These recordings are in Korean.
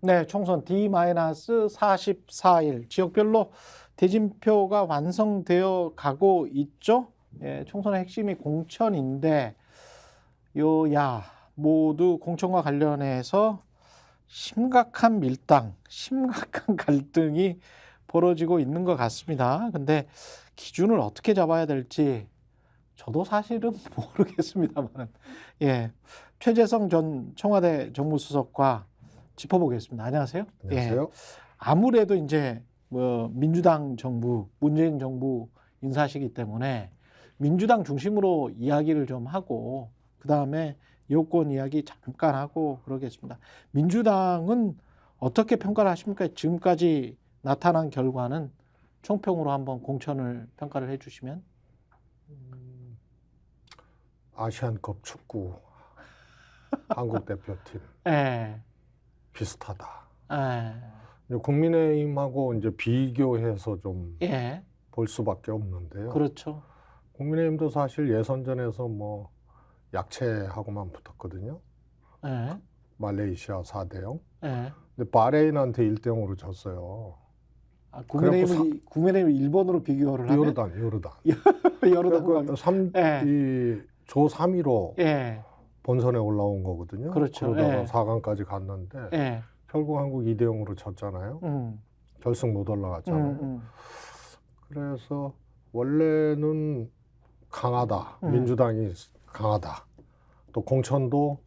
네, 총선 D-44일 지역별로 대진표가 완성되어 가고 있죠. 예, 총선의 핵심이 공천인데 여야 모두 공천과 관련해서 심각한 밀당, 심각한 갈등이 벌어지고 있는 것 같습니다. 근데 기준을 어떻게 잡아야 될지 저도 사실은 모르겠습니다만, 예, 최재성 전 청와대 정무수석과 짚어보겠습니다. 안녕하세요. 예, 안녕하세요. 아무래도 이제 뭐 민주당 정부, 문재인 정부 인사시기 때문에 민주당 중심으로 이야기를 좀 하고 그 다음에 여권 이야기 잠깐 하고 그러겠습니다. 민주당은 어떻게 평가를 하십니까? 지금까지 나타난 결과는 총평으로 한번 공천을 평가를 해주시면. 아시안컵 축구 한국 대표팀 예, 비슷하다. 예, 이제 국민의힘하고 이제 비교해서 좀 예, 볼 수밖에 없는데요. 그렇죠. 국민의힘도 사실 예선전에서 뭐 약체하고만 붙었거든요. 예, 말레이시아 4대0. 예. 근데 바레인한테 1대0으로 졌어요. 아, 국민의힘 일본으로 비교를 하면 요르단. 여러분, 예, 조 3위로 예, 본선에 올라온 거거든요. 그렇죠. 그러다가 예. 4강까지 갔는데 예, 결국 한국 2대0으로 졌잖아요. 결승 못 올라갔잖아요. 그래서 원래는 강하다. 민주당이 강하다. 또 공천도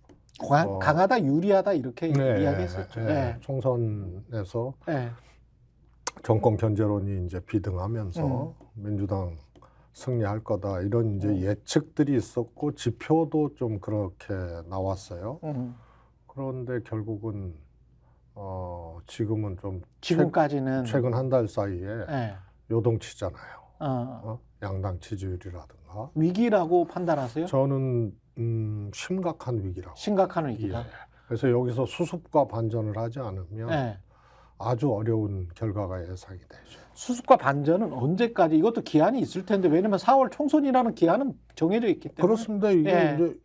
강하다, 유리하다 이렇게 네, 이야기했었죠. 네, 총선에서 예, 정권 견제론이 이제 비등하면서 민주당 승리할 거다 이런 이제 예측들이 있었고 지표도 좀 그렇게 나왔어요. 그런데 결국은 지금은 좀 지금까지는 최근 한 달 사이에 예, 요동치잖아요. 양당 지지율이라든가. 위기라고 판단하세요? 저는 심각한 위기라고. 심각한 위기다. 예. 그래서 여기서 수습과 반전을 하지 않으면 예. 아주 어려운 결과가 예상이 되죠. 수습과 반전은 언제까지? 이것도 기한이 있을 텐데 왜냐면 4월 총선이라는 기한은 정해져 있기 때문에. 그렇습니다. 이게 예. 이제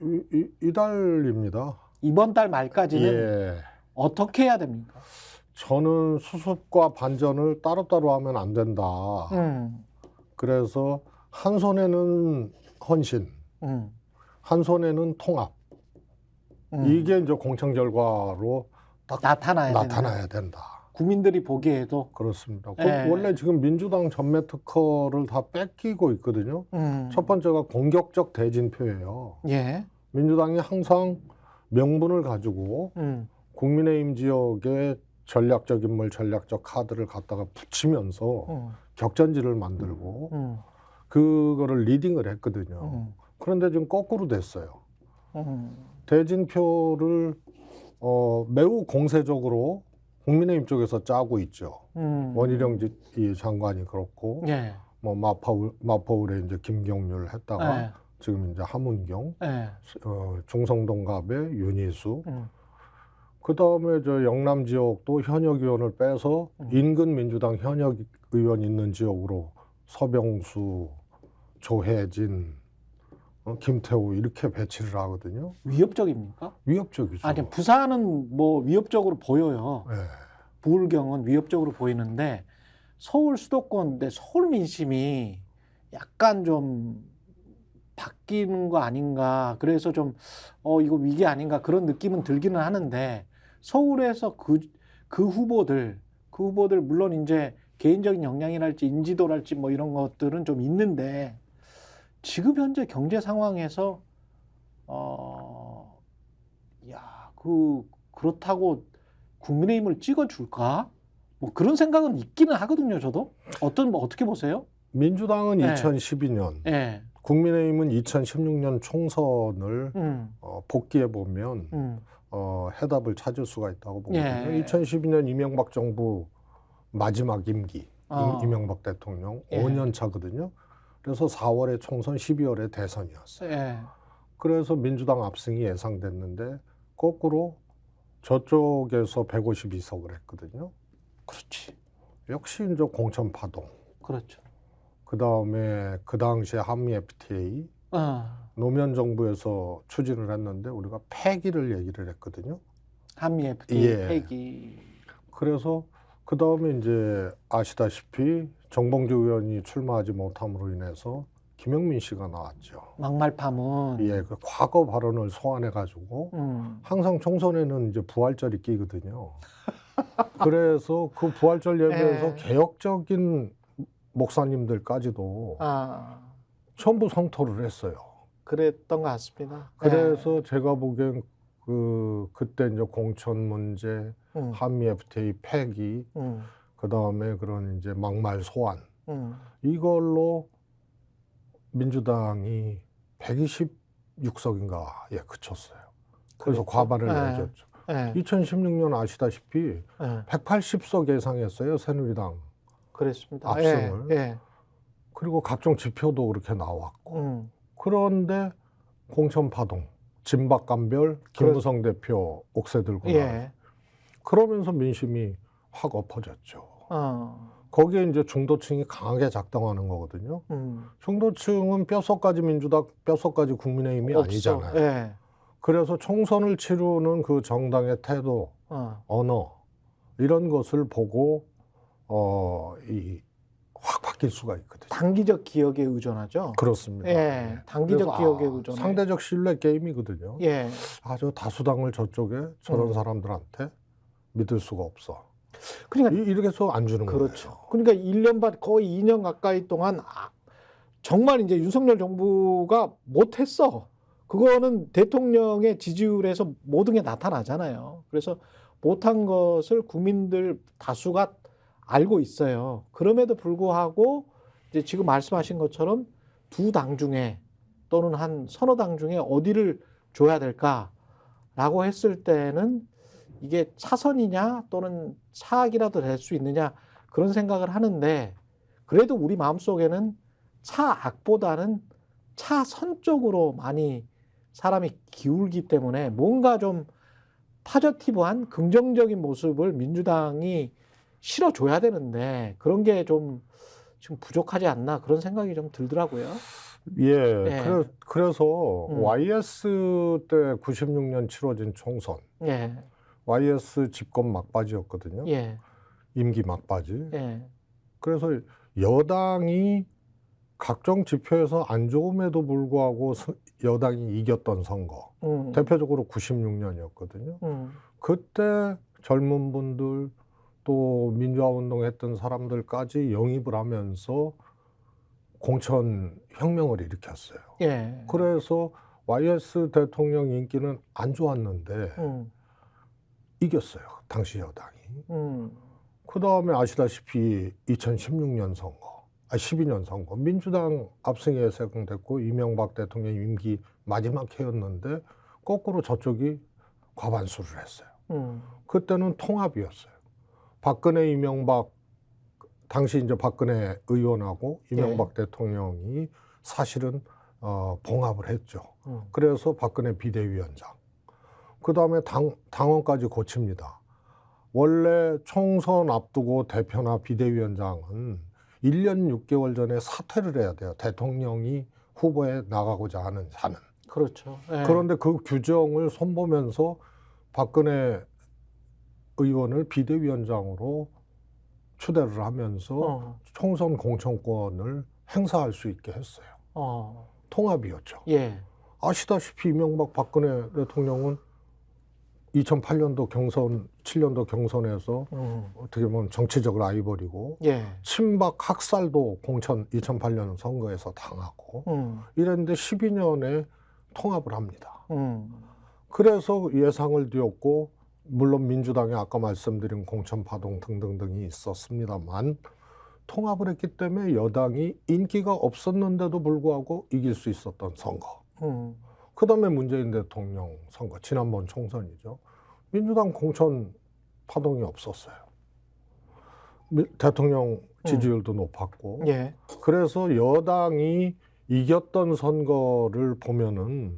이달입니다. 이번 달 말까지는 예. 어떻게 해야 됩니까? 저는 수습과 반전을 따로따로 하면 안 된다. 그래서 한 손에는 헌신, 한 손에는 통합. 이게 이제 공천 결과로 딱 나타나야 된다. 국민들이 보기에도. 그렇습니다. 예. 원래 지금 민주당 전매 특허를 다 뺏기고 있거든요. 첫 번째가 공격적 대진표예요. 예. 민주당이 항상 명분을 가지고 국민의힘 지역에 전략적 인물, 전략적 카드를 갖다가 붙이면서 격전지를 만들고 그거를 리딩을 했거든요. 그런데 지금 거꾸로 됐어요. 대진표를 매우 공세적으로 국민의힘 쪽에서 짜고 있죠. 원희룡 장관이 그렇고, 예. 뭐 마포울에 이제 김경률 했다가 예. 지금 이제 하문경, 예. 중성동갑의 윤희수. 그 다음에 저 영남 지역도 현역 의원을 빼서 인근 민주당 현역 의원 있는 지역으로 서병수, 조혜진, 김태우 이렇게 배치를 하거든요. 위협적입니까? 위협적이죠. 아니, 부산은 뭐 위협적으로 보여요. 네. 부울경은 위협적으로 보이는데 서울 수도권, 근데 서울 민심이 약간 좀 바뀌는 거 아닌가. 그래서 좀 이거 위기 아닌가 그런 느낌은 들기는 하는데 서울에서 그 후보들 물론 이제 개인적인 역량이랄지 인지도랄지 뭐 이런 것들은 좀 있는데 지금 현재 경제 상황에서 그렇다고 국민의힘을 찍어줄까? 뭐 그런 생각은 있기는 하거든요. 저도 어떻게 보세요? 민주당은 네. 2012년, 네. 국민의힘은 2016년 총선을 복귀해 보면 해답을 찾을 수가 있다고 보거든요. 예. 2012년 이명박 정부 마지막 임기, 이명박 대통령 5년 차거든요. 그래서 4월에 총선, 12월에 대선이었어요. 예. 그래서 민주당 압승이 예상됐는데 거꾸로 저쪽에서 152석을 했거든요. 그렇지. 역시 이제 공천 파동. 그렇죠. 그 다음에 그 당시에 한미 FTA 노무현 정부에서 추진을 했는데 우리가 폐기를 얘기를 했거든요. 한미 FTA 예. 폐기. 그래서 그 다음에 이제 아시다시피 정봉주 의원이 출마하지 못함으로 인해서 김영민 씨가 나왔죠. 막말 파문. 예, 그 과거 발언을 소환해가지고 항상 총선에는 이제 부활절이 끼거든요. 그래서 그 부활절 예배에서 예. 개혁적인 목사님들까지도 전부 성토를 했어요. 그랬던 것 같습니다. 그래서 제가 보기엔 그때 이제 공천 문제, 한미 FTA 폐기, 그 다음에 그런 이제 막말 소환, 이걸로 민주당이 126석인가에 그쳤어요. 그래서 그랬죠. 과반을 예. 내줬죠. 예. 2016년 아시다시피 예. 180석 예상했어요, 새누리당. 그랬습니다. 압승을. 예. 그리고 각종 지표도 그렇게 나왔고. 예. 그런데 공천 파동, 진박감별, 김무성 대표 옥새 들고 예. 나와요. 그러면서 민심이 확 엎어졌죠. 어. 거기에 이제 중도층이 강하게 작동하는 거거든요. 중도층은 뼛속까지 민주당, 뼛속까지 국민의힘이 없어. 아니잖아요. 예. 그래서 총선을 치르는 그 정당의 태도, 언어, 이런 것을 보고 확 바뀔 수가 있거든요. 단기적 기억에 의존하죠. 그렇습니다. 예. 단기적 그래서 기억에 의존해. 상대적 신뢰 게임이거든요. 예. 저 다수당을 저쪽에 저런 사람들한테 믿을 수가 없어. 그러니까 이렇게 해서 안 주는 그렇죠. 거예요. 그러니까 1년 반 거의 2년 가까이 동안 정말 이제 윤석열 정부가 못했어. 그거는 대통령의 지지율에서 모든 게 나타나잖아요. 그래서 못한 것을 국민들 다수가 알고 있어요. 그럼에도 불구하고 이제 지금 말씀하신 것처럼 두 당 중에 또는 한 서너 당 중에 어디를 줘야 될까라고 했을 때는 이게 차선이냐 또는 차악이라도 될 수 있느냐 그런 생각을 하는데 그래도 우리 마음속에는 차악보다는 차선 쪽으로 많이 사람이 기울기 때문에 뭔가 좀 파저티브한 긍정적인 모습을 민주당이 실어줘야 되는데 그런 게 좀 지금 부족하지 않나 그런 생각이 좀 들더라고요. 예. 그래서 YS 때 96년 치러진 총선, 예. YS 집권 막바지였거든요. 예. 임기 막바지. 예. 그래서 여당이 각종 지표에서 안 좋음에도 불구하고 여당이 이겼던 선거. 대표적으로 96년이었거든요. 그때 젊은 분들 또 민주화 운동했던 사람들까지 영입을 하면서 공천 혁명을 일으켰어요. 예. 그래서 YS 대통령 인기는 안 좋았는데 이겼어요. 당시 여당이. 그 다음에 아시다시피 2016년 선거, 12년 선거, 민주당 압승이 예상됐고 이명박 대통령 임기 마지막 해였는데 거꾸로 저쪽이 과반수를 했어요. 그때는 통합이었어요. 박근혜, 이명박, 당시 이제 박근혜 의원하고 이명박 대통령이 사실은 봉합을 했죠. 그래서 박근혜 비대위원장. 그 다음에 당원까지 고칩니다. 원래 총선 앞두고 대표나 비대위원장은 1년 6개월 전에 사퇴를 해야 돼요. 대통령이 후보에 나가고자 하는 사는. 그렇죠. 예. 그런데 그 규정을 손보면서 박근혜 의원을 비대위원장으로 추대를 하면서 총선 공천권을 행사할 수 있게 했어요. 통합이었죠. 예. 아시다시피 이명박 박근혜 대통령은 2008년도 경선, 7년도 경선에서 어떻게 보면 정치적 라이벌이고 친박 학살도 공천 2008년 선거에서 당하고 이랬는데 12년에 통합을 합니다. 그래서 예상을 뒤엎고 물론 민주당이 아까 말씀드린 공천파동 등등등이 있었습니다만 통합을 했기 때문에 여당이 인기가 없었는데도 불구하고 이길 수 있었던 선거. 그 다음에 문재인 대통령 선거, 지난번 총선이죠. 민주당 공천 파동이 없었어요. 대통령 지지율도 높았고. 그래서 여당이 이겼던 선거를 보면은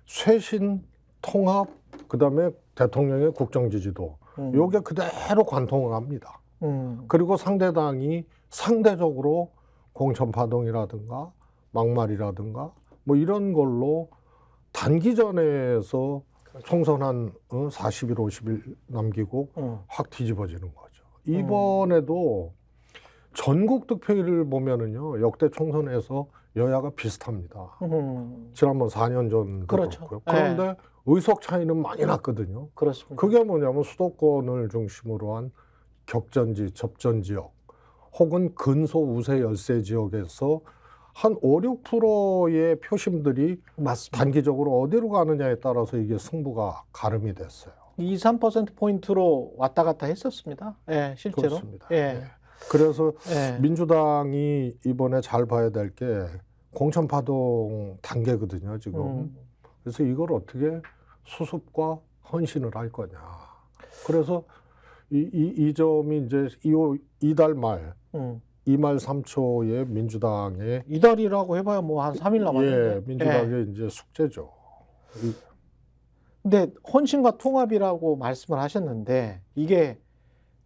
쇄신, 통합, 그 다음에 대통령의 국정 지지도 요게 그대로 관통을 합니다. 그리고 상대당이 상대적으로 공천 파동이라든가 막말이라든가 뭐 이런 걸로 단기전에서 총선 한 40일, 50일 남기고 확 뒤집어지는 거죠. 이번에도 전국 득표율을 보면은요, 역대 총선에서 여야가 비슷합니다. 지난번 4년 전도 그렇죠. 그렇고요. 그런데 의석 차이는 많이 났거든요. 그렇습니다. 그게 뭐냐면 수도권을 중심으로 한 격전지, 접전 지역 혹은 근소 우세 열세 지역에서 한 5, 6%의 표심들이 맞습니다. 단기적으로 어디로 가느냐에 따라서 이게 승부가 가름이 됐어요. 2, 3%포인트로 왔다 갔다 했었습니다. 예, 실제로. 그렇습니다. 예. 네. 그래서 예. 민주당이 이번에 잘 봐야 될 게 공천파동 단계거든요, 지금. 그래서 이걸 어떻게 수습과 헌신을 할 거냐. 그래서 이 점이 이제 이달 말, 2말 3초에 민주당의 이달이라고 해봐야 뭐 한 3일 남았는데. 예, 민주당의 이제 숙제죠. 근데 헌신과 통합이라고 말씀을 하셨는데 이게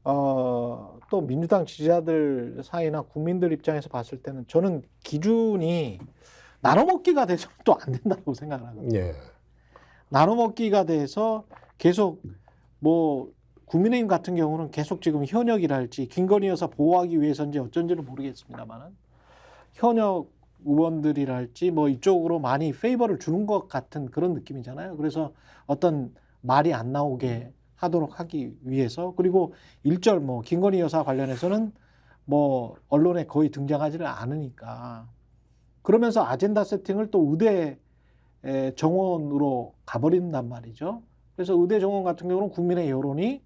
또 민주당 지지자들 사이나 국민들 입장에서 봤을 때는 저는 기준이 나눠먹기가 돼서 또 안 된다고 생각을 하거든요. 예. 나눠먹기가 돼서 계속 뭐 국민의힘 같은 경우는 계속 지금 현역이랄지 김건희 여사 보호하기 위해서인지 어쩐지는 모르겠습니다만은 현역 의원들이랄지 뭐 이쪽으로 많이 페이버를 주는 것 같은 그런 느낌이잖아요. 그래서 어떤 말이 안 나오게 하도록 하기 위해서 그리고 일절 뭐 김건희 여사 관련해서는 뭐 언론에 거의 등장하지를 않으니까 그러면서 아젠다 세팅을 또 의대 정원으로 가버린단 말이죠. 그래서 의대 정원 같은 경우는 국민의 여론이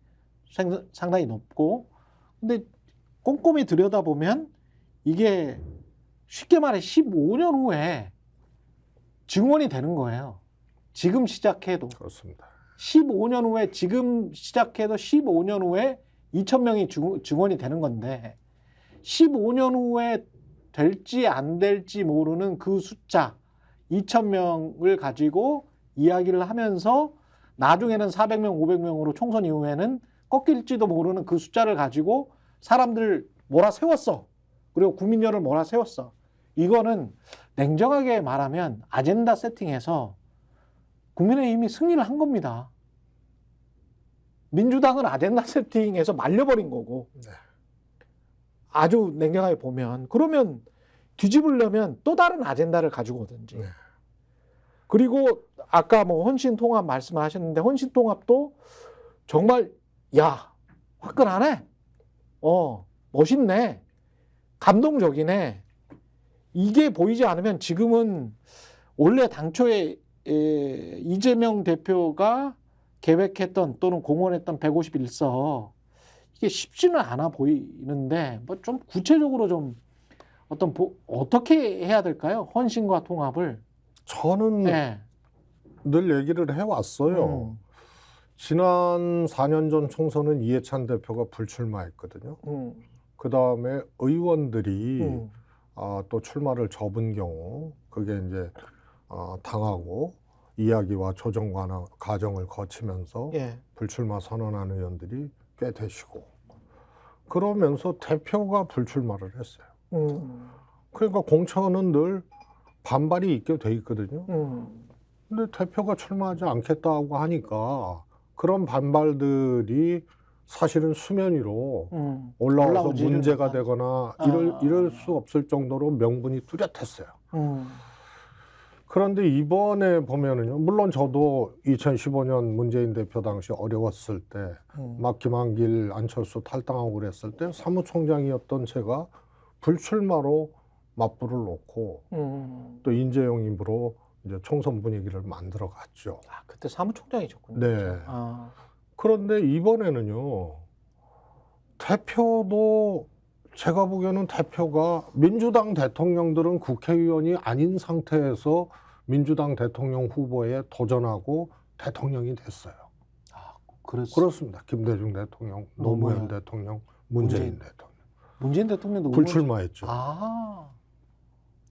상당히 높고 근데 꼼꼼히 들여다보면 이게 쉽게 말해 15년 후에 증원이 되는 거예요. 지금 시작해도. 그렇습니다. 15년 후에 지금 시작해도 15년 후에 2,000명이 증원이 되는 건데 15년 후에 될지 안 될지 모르는 그 숫자 2,000명을 가지고 이야기를 하면서 나중에는 400명, 500명으로 총선 이후에는 꺾일지도 모르는 그 숫자를 가지고 사람들 몰아세웠어. 그리고 국민열을 몰아세웠어. 이거는 냉정하게 말하면 아젠다 세팅에서 국민의힘이 승리를 한 겁니다. 민주당은 아젠다 세팅에서 말려버린 거고 네. 아주 냉정하게 보면 그러면 뒤집으려면 또 다른 아젠다를 가지고 오든지 네. 그리고 아까 뭐 헌신통합 말씀하셨는데 헌신통합도 정말 야 화끈하네 멋있네 감동적이네 이게 보이지 않으면 지금은 원래 당초에 이재명 대표가 계획했던 또는 공언했던 151석 이게 쉽지는 않아 보이는데 뭐 좀 구체적으로 좀 어떻게 해야 될까요? 헌신과 통합을. 저는 네. 늘 얘기를 해왔어요. 지난 4년 전 총선은 이해찬 대표가 불출마했거든요. 그 다음에 의원들이 또 출마를 접은 경우 그게 이제 당하고 이야기와 조정 과정을 거치면서 예. 불출마 선언한 의원들이 꽤 되시고 그러면서 대표가 불출마를 했어요. 그러니까 공천은 늘 반발이 있게 돼 있거든요. 근데 대표가 출마하지 않겠다고 하니까 그런 반발들이 사실은 수면 위로 올라와서 문제가 되거나 이럴 수 없을 정도로 명분이 뚜렷했어요. 그런데 이번에 보면은요, 물론 저도 2015년 문재인 대표 당시 어려웠을 때, 막 김한길, 안철수 탈당하고 그랬을 때 사무총장이었던 제가 불출마로 맞불을 놓고 또 인재영 임으로 이제 총선 분위기를 만들어 갔죠. 아, 그때 사무총장이셨군요. 네. 그런데 이번에는요, 대표도 제가 보기에는 대표가 민주당 대통령들은 국회의원이 아닌 상태에서 민주당 대통령 후보에 도전하고 대통령이 됐어요. 아, 그렇습니다. 김대중 대통령, 노무현 대통령, 문재인 대통령. 문재인 대통령도 불출마했죠.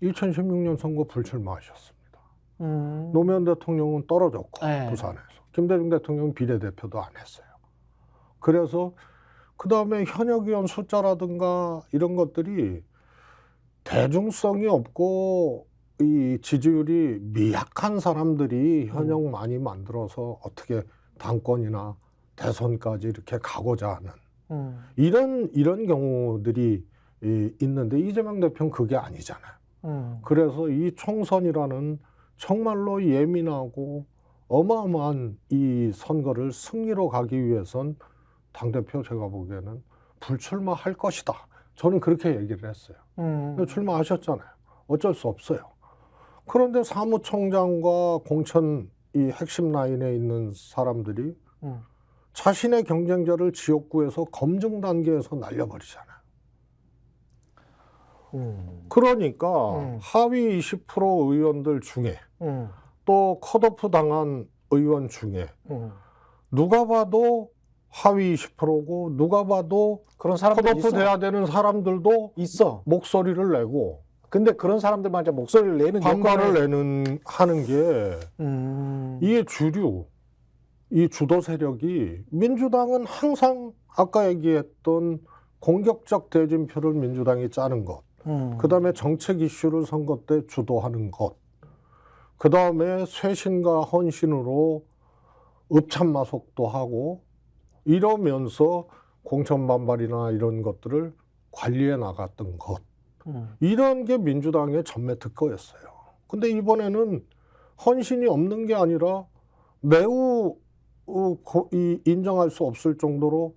2016년 선거 불출마하셨습니다. 노무현 대통령은 떨어졌고 부산에서. 김대중 대통령은 비례대표도 안 했어요. 그래서 그 다음에 현역 의원 숫자라든가 이런 것들이 대중성이 없고 이 지지율이 미약한 사람들이 현역 많이 만들어서 어떻게 당권이나 대선까지 이렇게 가고자 하는 이런 경우들이 있는데 이재명 대표는 그게 아니잖아요. 그래서 이 총선이라는 정말로 예민하고 어마어마한 이 선거를 승리로 가기 위해선 당대표 제가 보기에는 불출마할 것이다. 저는 그렇게 얘기를 했어요. 출마하셨잖아요. 어쩔 수 없어요. 그런데 사무총장과 공천 이 핵심 라인에 있는 사람들이 자신의 경쟁자를 지역구에서 검증 단계에서 날려버리잖아요. 그러니까 하위 20% 의원들 중에 또 컷오프 당한 의원 중에 누가 봐도 하위 20%고 누가 봐도 그런 사람들 컷오프 있어. 돼야 되는 사람들도 있어. 목소리를 내고 근데 그런 사람들만 이제 목소리를 내는 반발을 하는 게 이게 주류, 이 주도 세력이 민주당은 항상 아까 얘기했던 공격적 대진표를 민주당이 짜는 것, 그다음에 정책 이슈를 선거 때 주도하는 것, 그다음에 쇄신과 헌신으로 읍참마속도 하고 이러면서 공천 반발이나 이런 것들을 관리해 나갔던 것, 이런 게 민주당의 전매 특허였어요. 근데 이번에는 헌신이 없는 게 아니라 매우 인정할 수 없을 정도로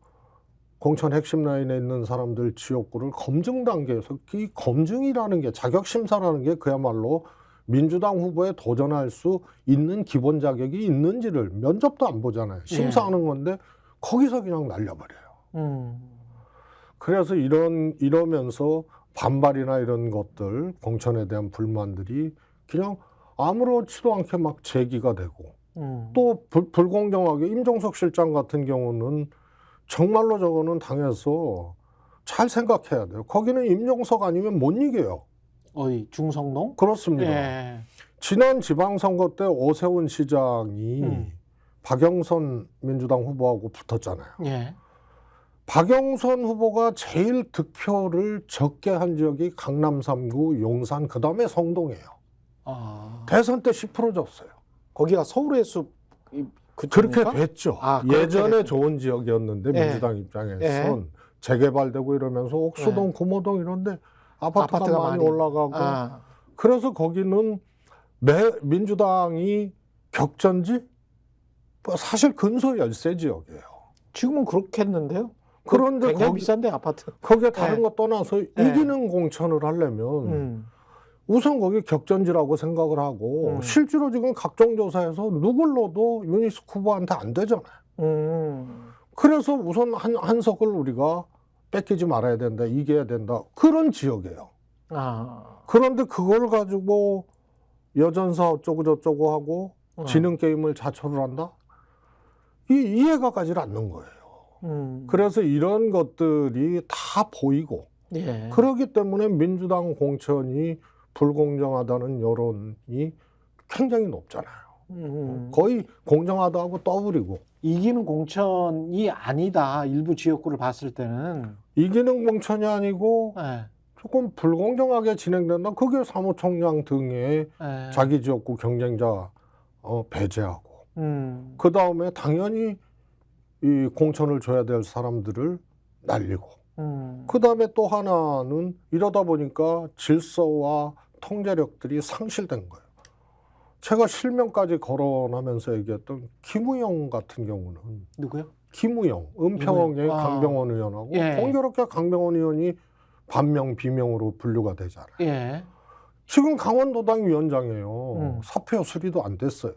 공천 핵심 라인에 있는 사람들 지역구를 검증 단계에서, 이 검증이라는 게, 자격심사라는 게 그야말로 민주당 후보에 도전할 수 있는 기본 자격이 있는지를 면접도 안 보잖아요. 심사하는 건데 거기서 그냥 날려버려요. 그래서 이러면서 반발이나 이런 것들, 공천에 대한 불만들이 그냥 아무렇지도 않게 막 제기가 되고, 또 불공정하게 임종석 실장 같은 경우는 정말로 저거는 당에서 잘 생각해야 돼요. 거기는 임종석 아니면 못 이겨요. 어이, 중성동? 그렇습니다. 예. 지난 지방선거 때 오세훈 시장이 박영선 민주당 후보하고 붙었잖아요. 예. 박영선 후보가 제일 득표를 적게 한 지역이 강남 3구, 용산, 그 다음에 성동이에요. 아, 대선 때 10% 졌어요. 거기가 서울의 숲 그렇게 그쪽입니까? 됐죠. 아, 그렇게 예전에 됐죠. 좋은 지역이었는데 예. 민주당 입장에선 재개발되고 이러면서 옥수동, 구모동 이런데 아파트가 많이 올라가고, 그래서 거기는 민주당이 격전지? 사실 근소 열세 지역이에요. 지금은 그렇겠는데요? 그런데 굉장히 비싼데 아파트. 거기에 다른 거 떠나서 이기는 공천을 하려면 우선 거기 격전지라고 생각을 하고, 실제로 지금 각종 조사에서 누굴 넣어도 유니스 후보한테 안 되잖아요. 그래서 우선 한석을 우리가 뺏기지 말아야 된다, 이겨야 된다, 그런 지역이에요. 그런데 그걸 가지고 여전사 어쩌고 저쩌고 하고 지능 게임을 자초를 한다? 이해가 가지 않는 거예요. 그래서 이런 것들이 다 보이고, 예. 그렇기 때문에 민주당 공천이 불공정하다는 여론이 굉장히 높잖아요. 거의 공정하다고 떠버리고. 이기는 공천이 아니다. 일부 지역구를 봤을 때는. 이기는 공천이 아니고 예. 조금 불공정하게 진행된다. 그게 사무총장 등의 예. 자기 지역구 경쟁자 배제하고, 그 다음에 당연히 이 공천을 줘야 될 사람들을 날리고, 그 다음에 또 하나는 이러다 보니까 질서와 통제력들이 상실된 거예요. 제가 실명까지 거론하면서 얘기했던 김우영 같은 경우는, 누구요? 김우영, 은평의 강병원 의원하고 공교롭게 강병원 의원이 반명 비명으로 분류가 되잖아요. 예. 지금 강원도당 위원장이에요. 사표 수리도 안 됐어요.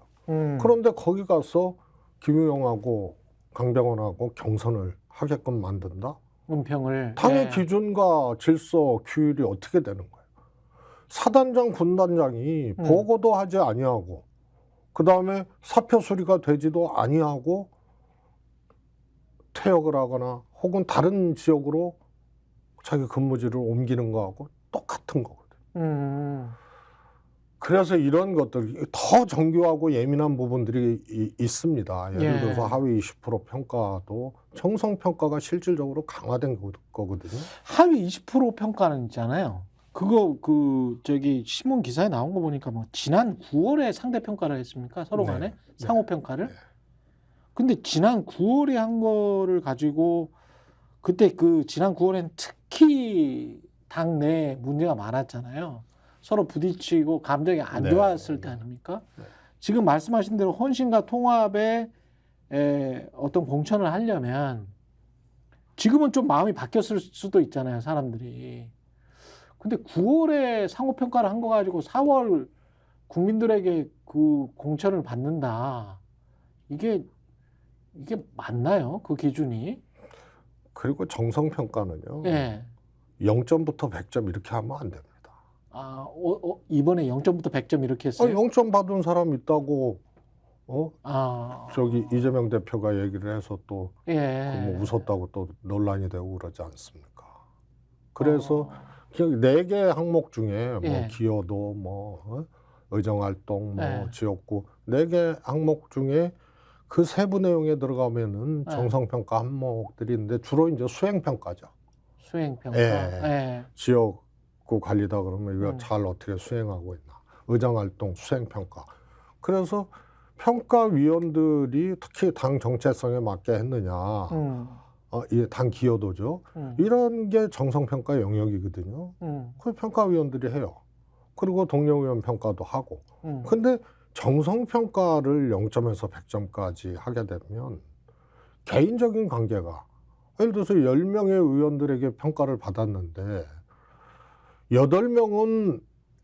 그런데 거기 가서 김우영하고 강병원하고 경선을 하게끔 만든다? 은평을. 당의 기준과 질서, 규율이 어떻게 되는 거예요? 사단장, 군단장이 보고도 하지 아니하고, 그 다음에 사표 수리가 되지도 아니하고 퇴역을 하거나 혹은 다른 지역으로 자기 근무지를 옮기는 거하고 똑같은 거거든요. 그래서 이런 것들, 더 정교하고 예민한 부분들이 있습니다. 예를 들어서 하위 20% 평가도 정성평가가 실질적으로 강화된 거거든요. 하위 20% 평가는 있잖아요. 그거 저기 신문 기사에 나온 거 보니까 뭐 지난 9월에 상대 평가를 했습니까? 서로 간에 네. 상호 평가를. 네. 근데 지난 9월에 한 거를 가지고 그때 그 지난 9월엔 특히 당내 문제가 많았잖아요. 서로 부딪히고 감정이 안 네. 좋았을 때 아닙니까? 네. 지금 말씀하신 대로 헌신과 통합에 어떤 공천을 하려면 지금은 좀 마음이 바뀌었을 수도 있잖아요, 사람들이. 근데 9월에 상호평가를 한 거 가지고 4월 국민들에게 그 공천을 받는다. 이게 맞나요? 그 기준이? 그리고 정성평가는요. 예. 0점부터 100점 이렇게 하면 안 됩니다. 아, 이번에 0점부터 100점 이렇게 했어요? 0점 받은 사람 있다고 아, 저기 이재명 대표가 얘기를 해서 또 예. 뭐 웃었다고 또 논란이 되고 그러지 않습니까? 그래서 어, 그냥 4개 항목 중에 뭐 예. 기여도 뭐 의정활동 뭐 예. 지역구 4개 항목 중에 그 세부 내용에 들어가면은 예. 정성평가 항목들이 있는데 주로 이제 수행평가죠. 수행평가. 예. 예. 지역구 관리다 그러면 이거 음. 잘 어떻게 수행하고 있나. 의정활동 수행평가. 그래서 평가위원들이 특히 당 정체성에 맞게 했느냐. 이 당 기여도죠. 이런 게 정성평가 영역이거든요. 그 평가위원들이 해요. 그리고 동료위원 평가도 하고. 근데 정성평가를 0점에서 100점까지 하게 되면 개인적인 관계가 예를 들어서 10명의 의원들에게 평가를 받았는데 8명은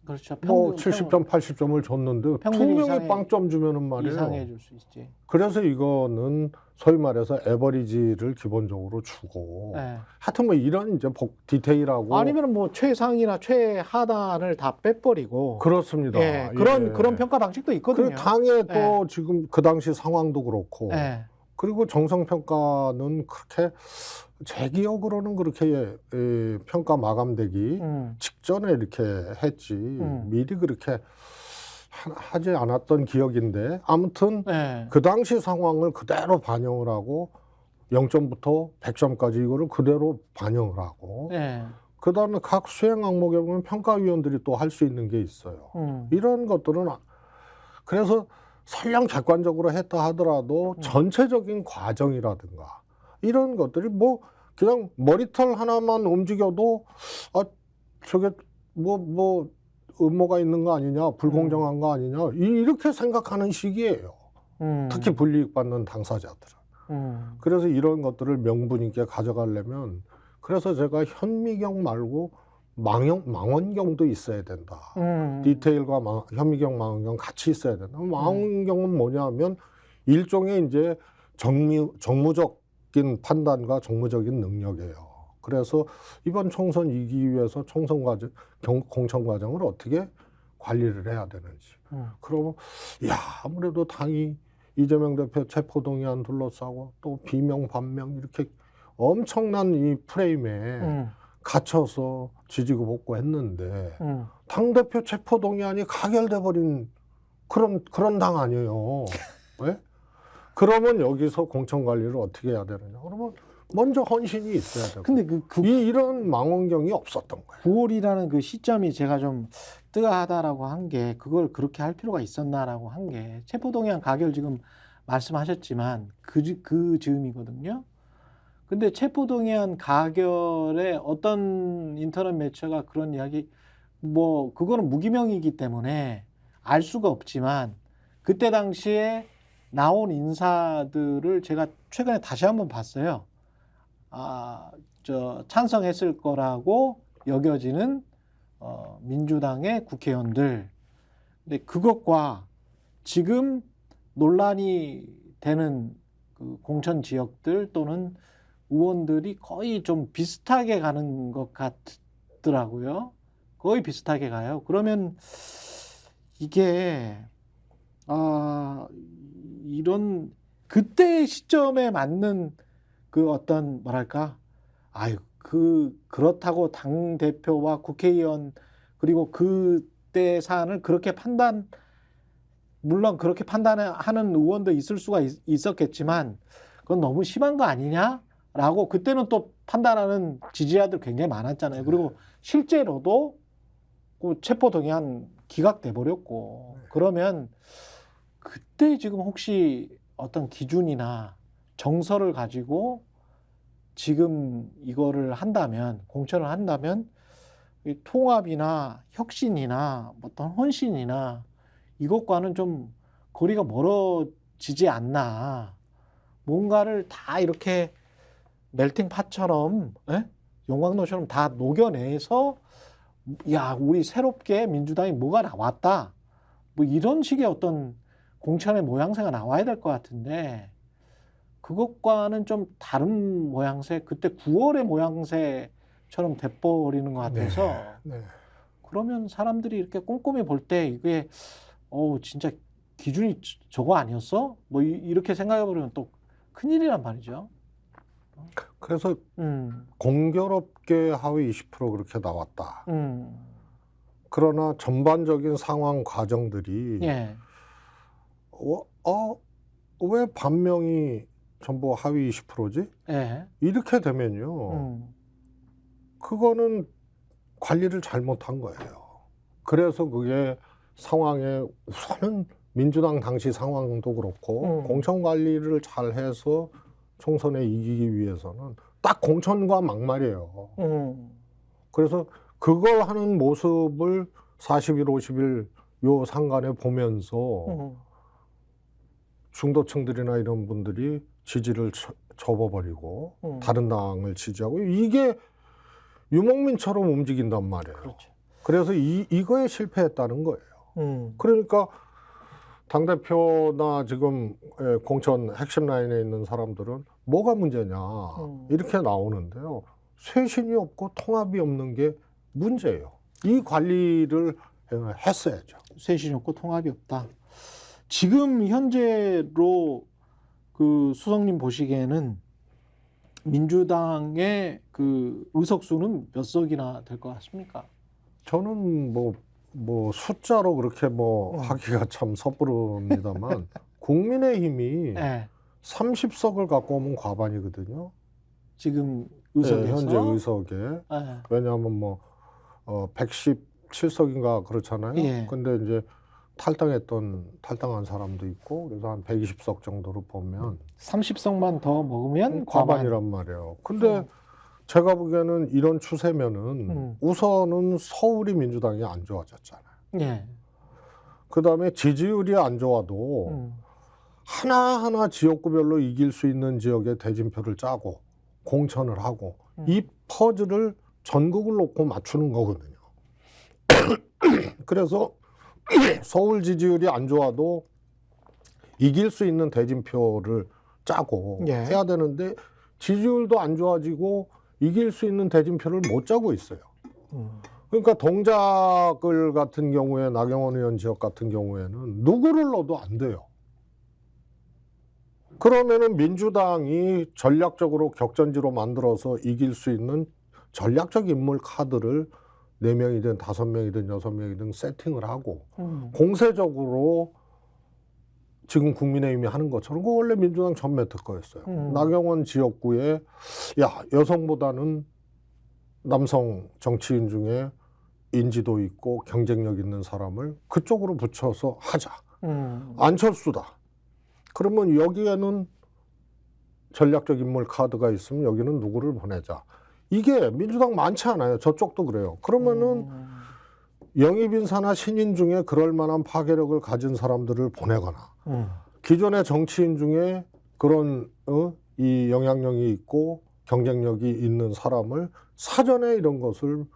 그렇죠. 뭐 70점, 80점을 줬는데 평균 2명이 빵점 주면은 말이에요. 이상해 줄 수 있지. 그래서 이거는 소위 말해서 에버리지를 기본적으로 주고 예. 하여튼 뭐 이런 이제 디테일하고 아니면 뭐 최상이나 최하단을 다 빼버리고 그렇습니다. 예, 그런 평가 방식도 있거든요. 그 당에 또 지금 그 당시 상황도 그렇고 예. 그리고 정성평가는 그렇게 제 기억으로는 그렇게 평가 마감되기 직전에 이렇게 했지 미리 그렇게 하지 않았던 기억인데 아무튼 예. 그 당시 상황을 그대로 반영을 하고 0점부터 100점까지 이거를 그대로 반영을 하고 예. 그다음에 각 수행 항목에 보면 평가위원들이 또 할 수 있는 게 있어요. 이런 것들은 그래서 설령 객관적으로 했다 하더라도 전체적인 과정이라든가 이런 것들이 뭐 그냥 머리털 하나만 움직여도 저게 뭐 음모가 있는 거 아니냐 불공정한 거 아니냐 이렇게 생각하는 시기예요. 특히 불이익 받는 당사자들은. 그래서 이런 것들을 명분 있게 가져가려면 그래서 제가 현미경 말고 망원경도 있어야 된다. 디테일과 현미경, 망원경 같이 있어야 된다. 망원경은 뭐냐면 일종의 이제 정무적인 판단과 정무적인 능력이에요. 그래서 이번 총선 이기기 위해서 총선 과정, 공천 과정을 어떻게 관리를 해야 되는지. 그러면 아무래도 당이 이재명 대표 체포동의안 둘러싸고 또 비명 반명 이렇게 엄청난 이 프레임에 갇혀서 지지고 볶고 했는데 당대표 체포동의안이 가결돼 버린 그런 당 아니에요. 네? 그러면 여기서 공천 관리를 어떻게 해야 되느냐? 그러면 먼저 헌신이 있어야 되고. 근데 이런 망원경이 없었던 거예요. 9월이라는 그 시점이 제가 좀 뜨거하다라고 한 게 그걸 그렇게 할 필요가 있었나라고 한 게 체포동의안 가결 지금 말씀하셨지만 그 즈음이거든요. 근데 체포동의안 가결에 어떤 인터넷 매체가 그런 이야기 뭐 그거는 무기명이기 때문에 알 수가 없지만 그때 당시에 나온 인사들을 제가 최근에 다시 한번 봤어요. 찬성했을 거라고 여겨지는 민주당의 국회의원들. 근데 그것과 지금 논란이 되는 그 공천 지역들 또는 의원들이 거의 좀 비슷하게 가는 것 같더라고요. 거의 비슷하게 가요. 그러면 이게 이런 그때 시점에 맞는 그 어떤 뭐랄까 그렇다고 당 대표와 국회의원 그리고 그때 사안을 그렇게 물론 그렇게 판단하는 의원도 있을 수가 있었겠지만 그건 너무 심한 거 아니냐라고 그때는 또 판단하는 지지자들 굉장히 많았잖아요. 그리고 실제로도 그 체포동의안 기각돼 버렸고 그러면 그때 지금 혹시 어떤 기준이나 정서를 가지고 지금 이거를 한다면 공천을 한다면 이 통합이나 혁신이나 어떤 헌신이나 이것과는 좀 거리가 멀어지지 않나. 뭔가를 다 이렇게 멜팅팟처럼 용광로처럼 다 녹여내서 야 우리 새롭게 민주당이 뭐가 나왔다. 뭐 이런 식의 어떤 공천의 모양새가 나와야 될 것 같은데 그것과는 좀 다른 모양새, 그때 9월의 모양새처럼 돼버리는 것 같아서 네. 그러면 사람들이 이렇게 꼼꼼히 볼 때 이게 진짜 기준이 저거 아니었어? 뭐 이렇게 생각해버리면 또 큰일이란 말이죠. 그래서 공교롭게 하위 20% 그렇게 나왔다. 그러나 전반적인 상황 과정들이 예. 왜 반명이 전부 하위 20%지? 예. 이렇게 되면요. 그거는 관리를 잘못한 거예요. 그래서 그게 상황에 우선은 민주당 당시 상황도 그렇고 공천 관리를 잘해서 총선에 이기기 위해서는 딱 공천과 막말이에요. 그래서 그걸 하는 모습을 40일, 50일 요 상간에 보면서 중도층들이나 이런 분들이 지지를 접어버리고 다른 당을 지지하고 이게 유목민처럼 움직인단 말이에요. 그렇죠. 그래서 이거에 실패했다는 거예요. 그러니까 당대표나 지금 공천 핵심 라인에 있는 사람들은 뭐가 문제냐 이렇게 나오는데요. 쇄신이 없고 통합이 없는 게 문제예요. 이 관리를 했어야죠. 쇄신이 없고 통합이 없다. 지금 현재로 그 수석님 보시기에는 민주당의 그 의석수는 몇 석이나 될 것 같습니까? 저는 뭐 숫자로 그렇게 하기가 참 섣부릅니다만 국민의힘이 네. 30석을 갖고 오면 과반이거든요. 지금 의석에서 현재 의석에. 네. 왜냐하면 117석인가 그렇잖아요. 예. 근데 이제 탈당한 사람도 있고 그래서 한 120석 정도로 보면 30석만 더 먹으면 과반이란 말이에요. 근데 제가 보기에는 이런 추세면은 우선은 서울이 민주당이 안 좋아졌잖아요. 예. 그다음에 지지율이 안 좋아도 하나하나 지역구별로 이길 수 있는 지역에 대진표를 짜고 공천을 하고 이 퍼즐을 전국을 놓고 맞추는 거거든요. 그래서 서울 지지율이 안 좋아도 이길 수 있는 대진표를 짜고 예. 해야 되는데 지지율도 안 좋아지고 이길 수 있는 대진표를 못 짜고 있어요. 그러니까 동작을 같은 경우에 나경원 의원 지역 같은 경우에는 누구를 넣어도 안 돼요. 그러면은 민주당이 전략적으로 격전지로 만들어서 이길 수 있는 전략적 인물 카드를 4명이든 5명이든 6명이든 세팅을 하고 공세적으로 지금 국민의힘이 하는 것처럼 그거 원래 민주당 전매 특허였어요. 나경원 지역구에 여성보다는 남성 정치인 중에 인지도 있고 경쟁력 있는 사람을 그쪽으로 붙여서 하자. 안철수다. 그러면 여기에는 전략적 인물 카드가 있으면 여기는 누구를 보내자. 이게 민주당 많지 않아요. 저쪽도 그래요. 그러면은 영입인사나 신인 중에 그럴 만한 파괴력을 가진 사람들을 보내거나 기존의 정치인 중에 그런 이 영향력이 있고 경쟁력이 있는 사람을 사전에 이런 것을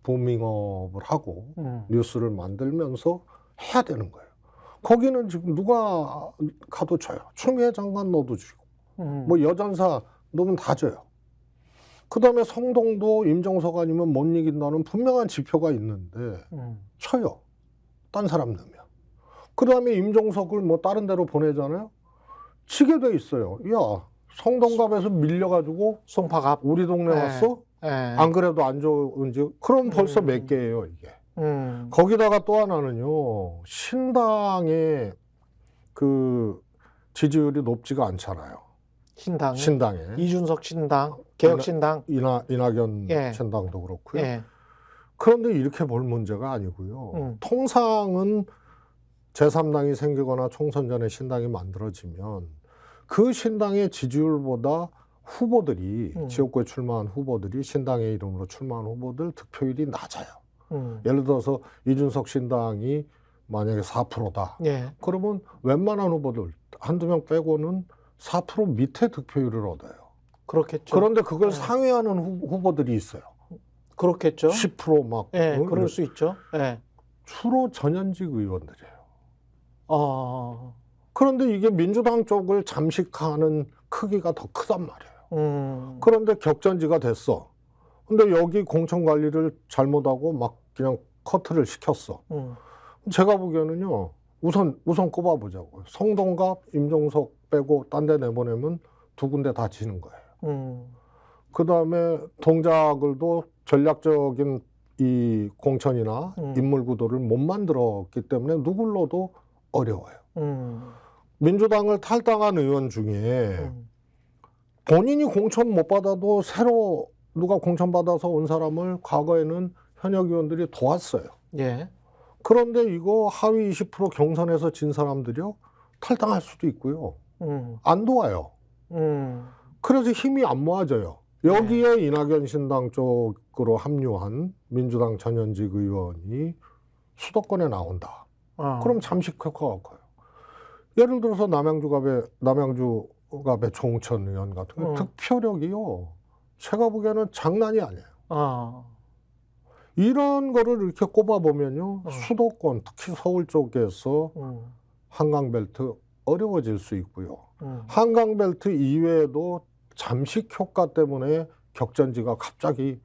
부밍업을 하고 뉴스를 만들면서 해야 되는 거예요. 거기는 지금 누가 가도 져요. 추미애 장관 넣어도 지고 뭐 여전사 넣으면 다 져요. 그 다음에 성동도 임종석 아니면 못 이긴다는 분명한 지표가 있는데 쳐요. 딴 사람 넣으면. 그 다음에 임종석을 뭐 다른 데로 보내잖아요. 치게 돼 있어요. 야, 성동갑에서 밀려가지고 송파갑 우리 동네 왔어? 안 그래도 안 좋은지. 그럼 벌써 몇 개예요, 이게. 거기다가 또 하나는요. 신당의 그 지지율이 높지가 않잖아요. 신당에 이준석 신당, 개혁신당, 이낙연 신당도 그렇고요. 그런데 이렇게 볼 문제가 아니고요. 통상은 제3당이 생기거나 총선 전에 신당이 만들어지면 그 신당의 지지율보다 후보들이 지역구에 출마한 후보들이 신당의 이름으로 출마한 후보들 득표율이 낮아요. 예를 들어서 이준석 신당이 만약에 4%다. 예. 그러면 웬만한 후보들 한두 명 빼고는 4% 밑에 득표율을 얻어요. 그렇겠죠. 그런데 그걸 네. 상회하는 후보들이 있어요. 그렇겠죠. 10% 예, 그럴 수 있죠. 예. 주로 전현직 의원들이에요. 어, 그런데 이게 민주당 쪽을 잠식하는 크기가 더 크단 말이에요. 음, 그런데 격전지가 됐어. 근데 여기 공천 관리를 잘못하고 막 그냥 커트를 시켰어. 제가 보기에는요, 우선 꼽아보자고요. 성동갑, 임종석 빼고 딴 데 내보내면 두 군데 다 지는 거예요. 그 다음에 동작을도 전략적인 이 공천이나 인물 구도를 못 만들었기 때문에 누굴로도 어려워요. 민주당을 탈당한 의원 중에 본인이 공천 못 받아도 새로 누가 공천 받아서 온 사람을 과거에는 현역 의원들이 도왔어요. 예. 그런데 이거 하위 20% 경선에서 진 사람들이요, 탈당할 수도 있고요. 안 도와요. 그래서 힘이 안 모아져요. 여기에 이낙연 신당 쪽으로 합류한 민주당 전현직 의원이 수도권에 나온다. 그럼 잠식 효과가 커요. 예를 들어서 남양주갑의 조홍천 의원 같은 거 득표력이요, 제가 보기에는 장난이 아니에요. 이런 거를 이렇게 꼽아보면요, 수도권, 특히 서울 쪽에서 한강벨트 어려워질 수 있고요. 한강벨트 이외에도 잠식 효과 때문에 격전지가 갑자기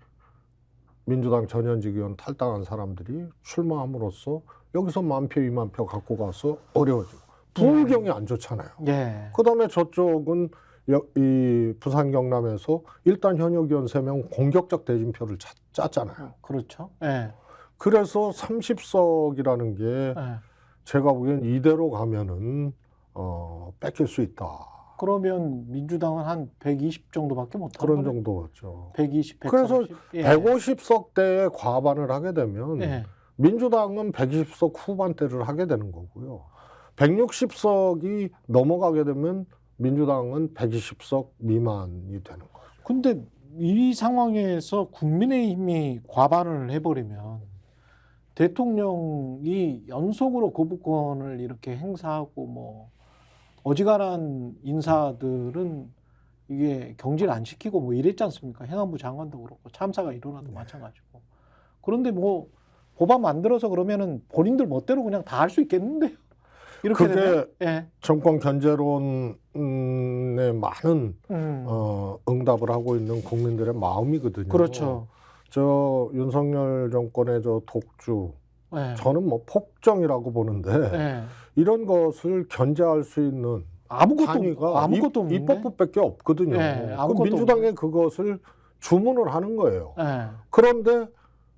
민주당 전현직 의원 탈당한 사람들이 출마함으로써 여기서 10,000표, 20,000표 갖고 가서 어려워지고. 부울경이 안 좋잖아요. 예. 그 다음에 저쪽은 이 부산 경남에서 일단 현역 의원 3명 공격적 대진표를 짰잖아요. 그렇죠. 예. 그래서 30석이라는 게 예. 제가 보기엔 이대로 가면은 뺏길 수 있다. 그러면 민주당은 한 120 정도밖에 못 하는 그런 거네. 정도였죠. 120, 130. 그래서 예. 150석대에 과반을 하게 되면 예. 민주당은 120석 후반대를 하게 되는 거고요. 160석이 넘어가게 되면 민주당은 120석 미만이 되는 거죠. 근데 이 상황에서 국민의힘이 과반을 해버리면 대통령이 연속으로 거부권을 이렇게 행사하고 뭐 어지간한 인사들은 이게 경질 안 시키고 뭐 이랬지 않습니까? 행안부 장관도 그렇고 참사가 일어나도 마찬가지고. 그런데 뭐 법안 만들어서 그러면은 본인들 멋대로 그냥 다 할 수 있겠는데요? 이렇게 그게 되면? 예. 정권 견제론에 많은 응답을 하고 있는 국민들의 마음이거든요. 그렇죠. 저 윤석열 정권의 저 독주, 예. 저는 뭐 폭정이라고 보는데 예. 이런 것을 견제할 수 있는 단위가 아무것도 없는데? 입법부밖에 없거든요. 예, 그 아무것도 민주당에 그것을 주문을 하는 거예요. 예. 그런데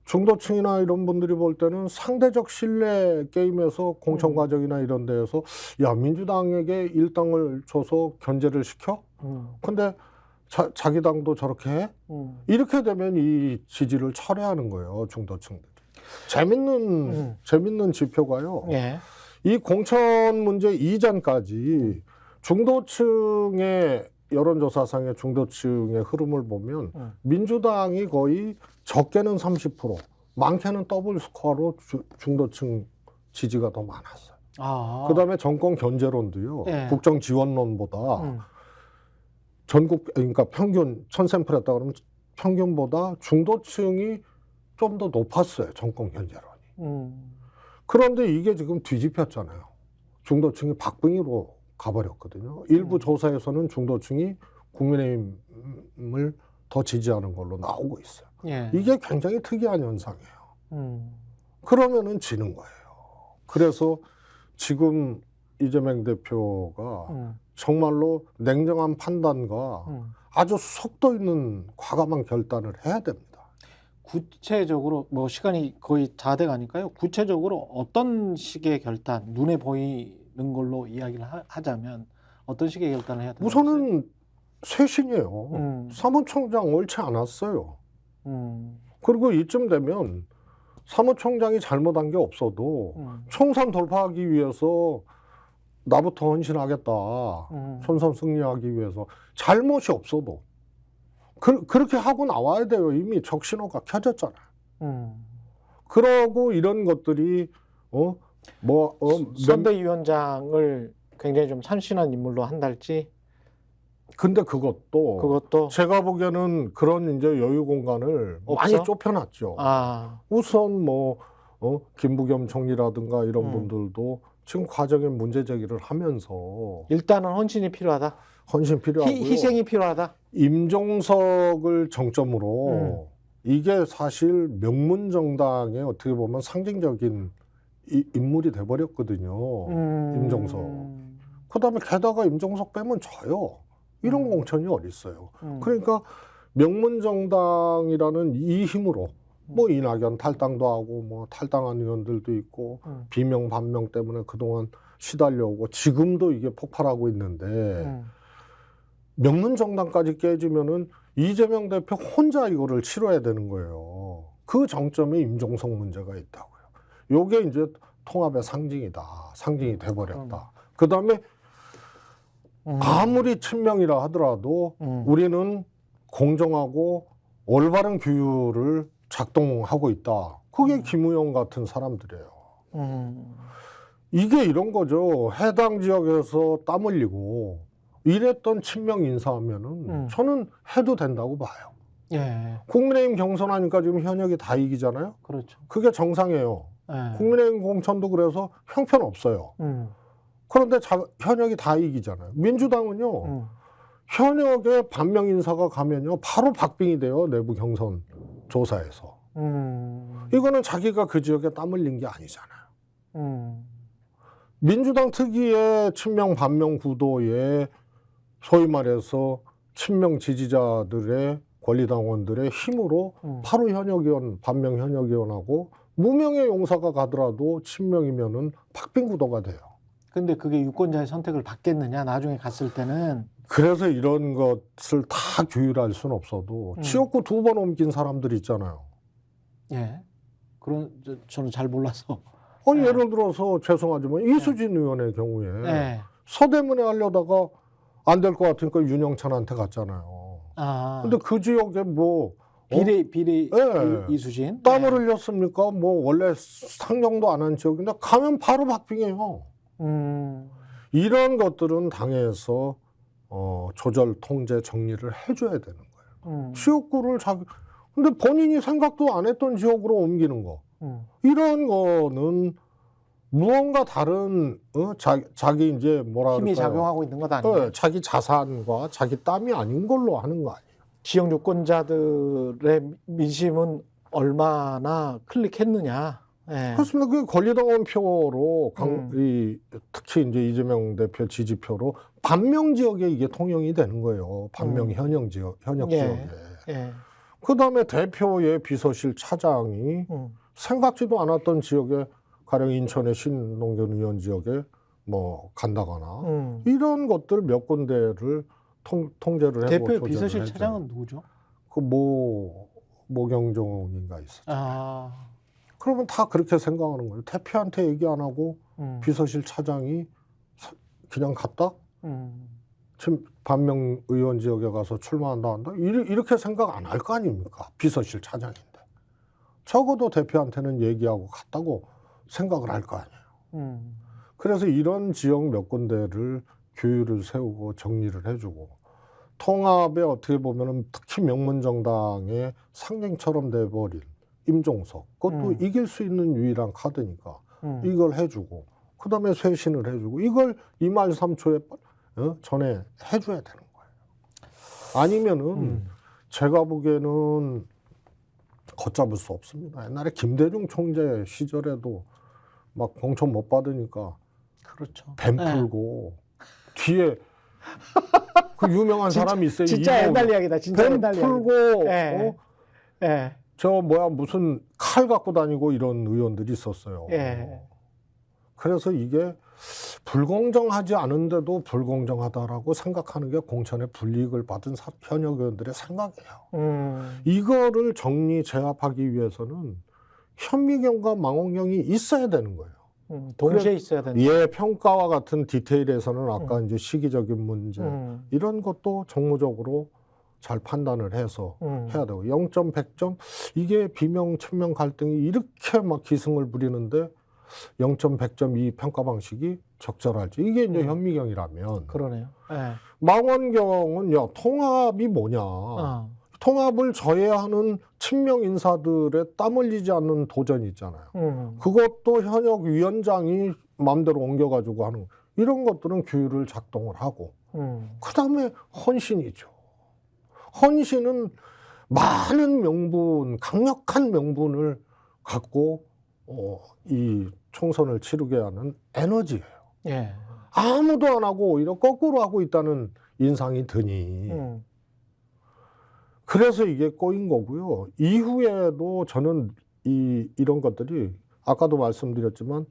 중도층이나 이런 분들이 볼 때는 상대적 신뢰 게임에서 공천 과정이나 이런 데에서 야, 민주당에게 일당을 줘서 견제를 시켜? 근데 자기 당도 저렇게 해? 이렇게 되면 이 지지를 철회하는 거예요, 중도층들이. 재밌는 지표가요. 예. 이 공천 문제 이전까지 중도층의 여론조사상의 중도층의 흐름을 보면 민주당이 거의 적게는 30%, 많게는 더블 스코어로 중도층 지지가 더 많았어요. 아. 그다음에 정권 견제론도요. 예. 국정 지원론보다 전국, 그러니까 평균 1000샘플 했다 그러면 평균보다 중도층이 좀 더 높았어요, 정권 견제론이. 그런데 이게 지금 뒤집혔잖아요. 중도층이 박빙으로 가버렸거든요. 일부 조사에서는 중도층이 국민의힘을 더 지지하는 걸로 나오고 있어요. 예. 이게 굉장히 특이한 현상이에요. 그러면은 지는 거예요. 그래서 지금 이재명 대표가 정말로 냉정한 판단과 아주 속도 있는 과감한 결단을 해야 됩니다. 구체적으로 뭐 시간이 거의 다 돼 가니까요. 구체적으로 어떤 식의 결단, 눈에 보이는 걸로 이야기를 하자면 어떤 식의 결단을 해야 되나요? 우선은 쇄신이에요. 사무총장 옳지 않았어요. 그리고 이쯤 되면 사무총장이 잘못한 게 없어도 총선 돌파하기 위해서 나부터 헌신하겠다. 총선 승리하기 위해서 잘못이 없어도 그렇게 하고 나와야 돼요. 이미 적신호가 켜졌잖아요. 그러고 이런 것들이 선대위원장을 굉장히 좀 참신한 인물로 한달지. 근데 그것도 제가 보기에는 그런 이제 여유 공간을 없어? 많이 좁혀놨죠. 아, 우선 김부겸 총리라든가 이런 분들도 지금 과정의 문제 제기를 하면서 일단은 헌신이 필요하다. 헌신 필요하고요. 희생이 필요하다. 임종석을 정점으로 이게 사실 명문정당의 어떻게 보면 상징적인 인물이 돼버렸거든요. 임종석. 그다음에 게다가 임종석 빼면 져요. 이런 공천이 어딨어요. 그러니까 명문정당이라는 이 힘으로 뭐 이낙연 탈당도 하고 뭐 탈당한 의원들도 있고 비명 반명 때문에 그동안 시달려오고 지금도 이게 폭발하고 있는데 명문정당까지 깨지면은 이재명 대표 혼자 이거를 치러야 되는 거예요. 그 정점에 임종석 문제가 있다고요. 요게 이제 통합의 상징이다. 상징이 돼버렸다. 그 다음에 아무리 친명이라 하더라도 우리는 공정하고 올바른 규율을 작동하고 있다. 그게 김우영 같은 사람들이에요. 이게 이런 거죠. 해당 지역에서 땀 흘리고 이랬던 친명 인사하면은 저는 해도 된다고 봐요. 예, 국민의힘 경선하니까 지금 현역이 다 이기잖아요. 그렇죠. 그게 정상이에요. 예. 국민의힘 공천도 그래서 형편없어요. 그런데 현역이 다 이기잖아요. 민주당은요. 현역에 반명 인사가 가면요. 바로 박빙이 돼요. 내부 경선 조사에서. 이거는 자기가 그 지역에 땀 흘린 게 아니잖아요. 민주당 특유의 친명 반명 구도에 소위 말해서 친명 지지자들의 권리당원들의 힘으로 바로 현역의원, 반명 현역의원하고 무명의 용사가 가더라도 친명이면은 박빙 구도가 돼요. 근데 그게 유권자의 선택을 받겠느냐, 나중에 갔을 때는. 그래서 이런 것을 다 규율할 수는 없어도 지역구 2번 옮긴 사람들 있잖아요. 예. 저는 잘 몰라서. 아니, 예를 들어서 죄송하지만 이수진 의원의 경우에 예. 서대문에 하려다가 안 될 것 같으니까 윤영찬한테 갔잖아요. 아. 근데 그 지역에 뭐 비례 예. 이수진. 땀을 흘렸습니까? 뭐 원래 상정도 안 한 지역인데 가면 바로 박빙해요. 이런 것들은 당에서 조절, 통제, 정리를 해줘야 되는 거예요. 지역구를 근데 본인이 생각도 안 했던 지역으로 옮기는 거. 이런 거는 무언가 다른 자기 이제 뭐라 힘이 그럴까요? 작용하고 있는 것 아니에요. 자기 자산과 자기 땀이 아닌 걸로 하는 거 아니에요. 지역 유권자들의 민심은 얼마나 클릭했느냐. 예. 그렇습니다. 그 권리당원 표로 특히 이제 이재명 대표 지지표로 반명 지역에 이게 통용이 되는 거예요. 반명 현역 지역에. 예. 그다음에 대표의 비서실 차장이 생각지도 않았던 지역에 가령 인천의 신농gen 의원 지역에 뭐 간다거나 이런 것들 몇 군데를 통제를 해보고 대표 비서실 차장은 누구죠? 그 모경종인가 있었죠. 아. 그러면 다 그렇게 생각하는 거예요. 대표한테 얘기 안 하고 비서실 차장이 그냥 갔다? 지금 반명 의원 지역에 가서 출마한다 한다? 이렇게 생각 안 할 거 아닙니까? 비서실 차장인데. 적어도 대표한테는 얘기하고 갔다고 생각을 할 거 아니에요. 그래서 이런 지역 몇 군데를 규율을 세우고 정리를 해주고 통합에 어떻게 보면은 특히 명문정당의 상징처럼 돼버린 임종석, 그것도 이길 수 있는 유일한 카드니까 이걸 해주고 그 다음에 쇄신을 해주고 이걸 2말 3초에 전에 해줘야 되는 거예요. 아니면은 제가 보기에는 걷잡을 수 없습니다. 옛날에 김대중 총재 시절에도 막 공천 못 받으니까 그렇죠. 뱀 풀고 뒤에 그 유명한 사람이 있어요. 진짜 옛날 이야기다. 진짜 뱀 옛날 풀고 이야기. 예. 저 무슨 칼 갖고 다니고 이런 의원들이 있었어요. 예. 그래서 이게 불공정하지 않은데도 불공정하다라고 생각하는 게 공천의 불이익을 받은 현역 의원들의 생각이에요. 이거를 정리 제압하기 위해서는 현미경과 망원경이 있어야 되는 거예요. 동시에 있어야 된다. 예, 평가와 같은 디테일에서는 아까 이제 시기적인 문제 이런 것도 정무적으로 잘 판단을 해서 해야 되고 0점, 100점 이게 비명, 친명 갈등이 이렇게 막 기승을 부리는데 0점, 100점 이 평가 방식이 적절할지 이게 이제 현미경이라면 그러네요. 예. 망원경은요 통합이 뭐냐 통합을 저해하는 친명 인사들의 땀 흘리지 않는 도전이 있잖아요. 그것도 현역 위원장이 마음대로 옮겨가지고 하는 이런 것들은 규율을 작동을 하고 그다음에 헌신이죠. 헌신은 많은 명분, 강력한 명분을 갖고 이 총선을 치르게 하는 에너지예요. 예. 아무도 안 하고 오히려 거꾸로 하고 있다는 인상이 드니 그래서 이게 꼬인 거고요. 이후에도 저는 이런 것들이 아까도 말씀드렸지만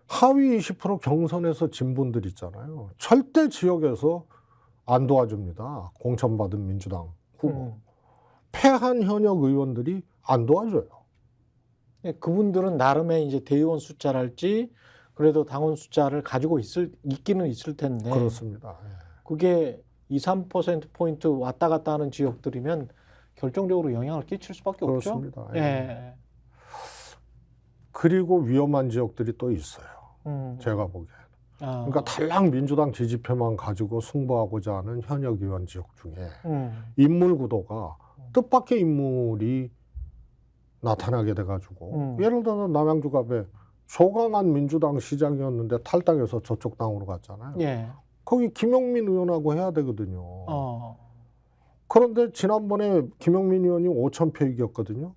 하위 20% 경선에서 진 분들 있잖아요. 절대 지역에서 안 도와줍니다. 공천받은 민주당 후보. 패한 현역 의원들이 안 도와줘요. 예, 그분들은 나름의 이제 대의원 숫자랄지 그래도 당원 숫자를 가지고 있기는 있을 텐데. 그렇습니다. 예. 그게 2, 3%포인트 왔다 갔다 하는 지역들이면 결정적으로 영향을 끼칠 수밖에 없죠. 그렇습니다. 예. 예. 그리고 위험한 지역들이 또 있어요. 제가 보기엔. 그러니까 탈락 민주당 지지표만 가지고 승부하고자 하는 현역 의원 지역 중에 인물 구도가 뜻밖의 인물이 나타나게 돼가지고 예를 들어 남양주갑에 조강한 민주당 시장이었는데 탈당해서 저쪽 당으로 갔잖아요. 예. 거기 김용민 의원하고 해야 되거든요. 그런데 지난번에 김용민 의원이 5,000표 이겼거든요.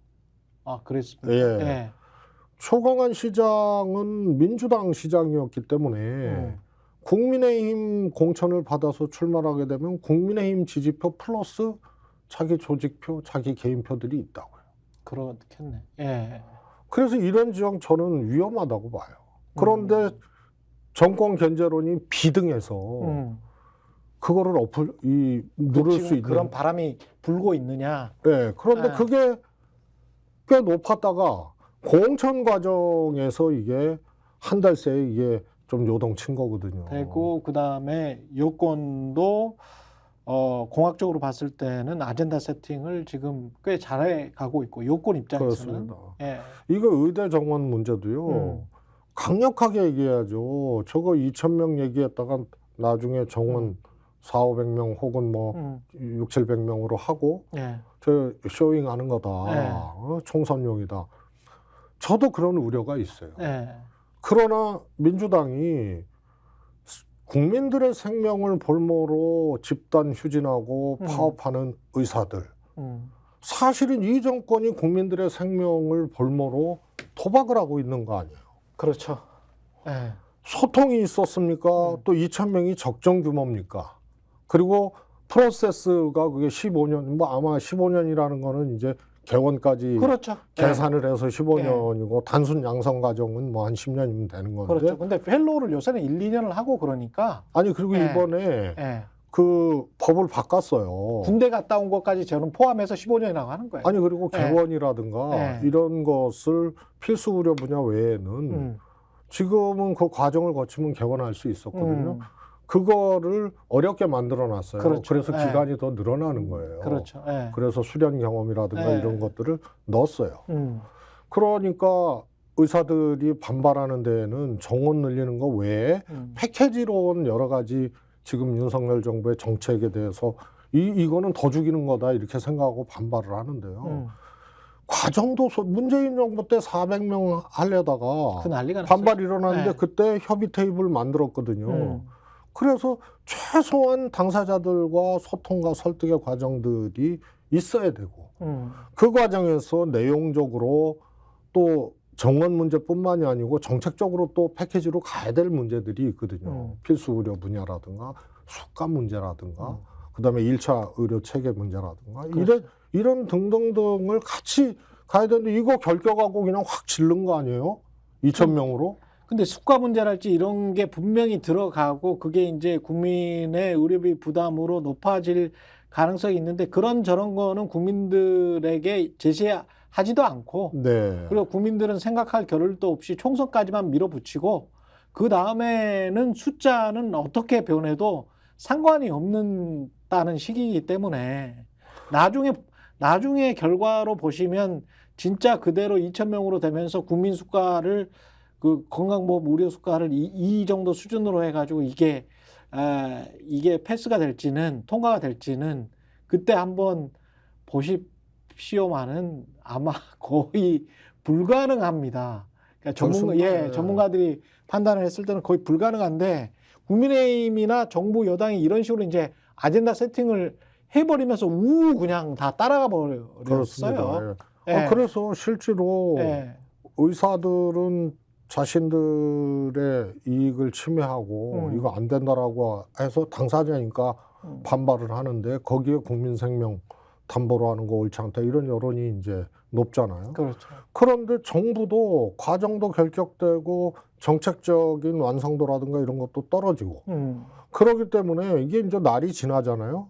아, 그랬습니다. 예. 예. 조강한 시장은 민주당 시장이었기 때문에 국민의힘 공천을 받아서 출마하게 되면 국민의힘 지지표 플러스 자기 조직표, 자기 개인표들이 있다고요. 그렇겠네. 예. 그래서 이런 지역 저는 위험하다고 봐요. 그런데 정권 견제론이 비등해서 그거를 누를 수 있는 그런 바람이 불고 있느냐. 네, 그런데 그게 꽤 높았다가 공천 과정에서 이게 한 달 새에 이게 좀 요동친 거거든요. 되고 그다음에 여권도 공학적으로 봤을 때는 아젠다 세팅을 지금 꽤 잘해 가고 있고 여권 입장에서는. 그렇습니다. 예. 이거 의대 정원 문제도요. 강력하게 얘기해야죠. 저거 2,000명 얘기했다가 나중에 정원 400~500명 혹은 뭐 600~700명으로 하고 예. 저 쇼잉하는 거다. 예. 총선용이다. 저도 그런 우려가 있어요. 예. 그러나 민주당이 국민들의 생명을 볼모로 집단 휴진하고 파업하는 의사들 사실은 이 정권이 국민들의 생명을 볼모로 도박을 하고 있는 거 아니에요. 그렇죠. 예. 소통이 있었습니까? 또 2,000명이 적정 규모입니까? 그리고 프로세스가 그게 15년, 뭐 아마 15년이라는 거는 이제 개원까지 그렇죠. 계산을 해서 15년이고 단순 양성 과정은 뭐 한 10년이면 되는 건데. 그렇죠. 근데 펠로우를 요새는 1, 2년을 하고 그러니까. 아니 그리고 이번에 그 법을 바꿨어요. 군대 갔다 온 것까지 저는 포함해서 15년이라고 하는 거예요. 아니 그리고 개원이라든가 이런 것을 필수 의료 분야 외에는 지금은 그 과정을 거치면 개원할 수 있었거든요. 그거를 어렵게 만들어 놨어요. 그렇죠. 그래서 기간이 더 늘어나는 거예요. 그렇죠. 그래서 수련 경험이라든가 이런 것들을 넣었어요. 그러니까 의사들이 반발하는 데에는 정원 늘리는 거 외에 패키지로 온 여러 가지 지금 윤석열 정부의 정책에 대해서 이거는 더 죽이는 거다 이렇게 생각하고 반발을 하는데요. 과정도 문재인 정부 때 400명 하려다가 그 난리가 반발이 일어났는데 그때 협의 테이블 만들었거든요. 그래서 최소한 당사자들과 소통과 설득의 과정들이 있어야 되고 그 과정에서 내용적으로 또 정원 문제뿐만이 아니고 정책적으로 또 패키지로 가야 될 문제들이 있거든요. 필수 의료 분야라든가 숙가 문제라든가 그다음에 1차 의료 체계 문제라든가 그렇죠. 이런 등등등을 같이 가야 되는데 이거 결격하고 그냥 확 질른 거 아니에요? 2,000명으로? 근데 숙가 문제랄지 이런 게 분명히 들어가고 그게 이제 국민의 의료비 부담으로 높아질 가능성이 있는데 그런 저런 거는 국민들에게 제시할 하지도 않고 네. 그리고 국민들은 생각할 겨를도 없이 총선까지만 밀어붙이고 그 다음에는 숫자는 어떻게 변해도 상관이 없는다는 시기이기 때문에 나중에 결과로 보시면 진짜 그대로 2,000명으로 되면서 국민 수가를 그 건강보험 의료 수가를 이 정도 수준으로 해가지고 이게 패스가 될지는 통과가 될지는 그때 한번 보십시오만은 아마 거의 불가능합니다. 그러니까 그렇습니다. 전문가들이 판단을 했을 때는 거의 불가능한데 국민의힘이나 정부 여당이 이런 식으로 이제 아젠다 세팅을 해버리면서 그냥 다 따라가 버렸어요. 그렇습니다. 예. 그래서 실제로 예. 의사들은 자신들의 이익을 침해하고 이거 안 된다라고 해서 당사자니까 반발을 하는데 거기에 국민 생명 담보로 하는 거 옳지 않다 이런 여론이 이제 높잖아요. 그렇죠. 그런데 정부도 과정도 결격되고 정책적인 완성도라든가 이런 것도 떨어지고 그렇기 때문에 이게 이제 날이 지나잖아요.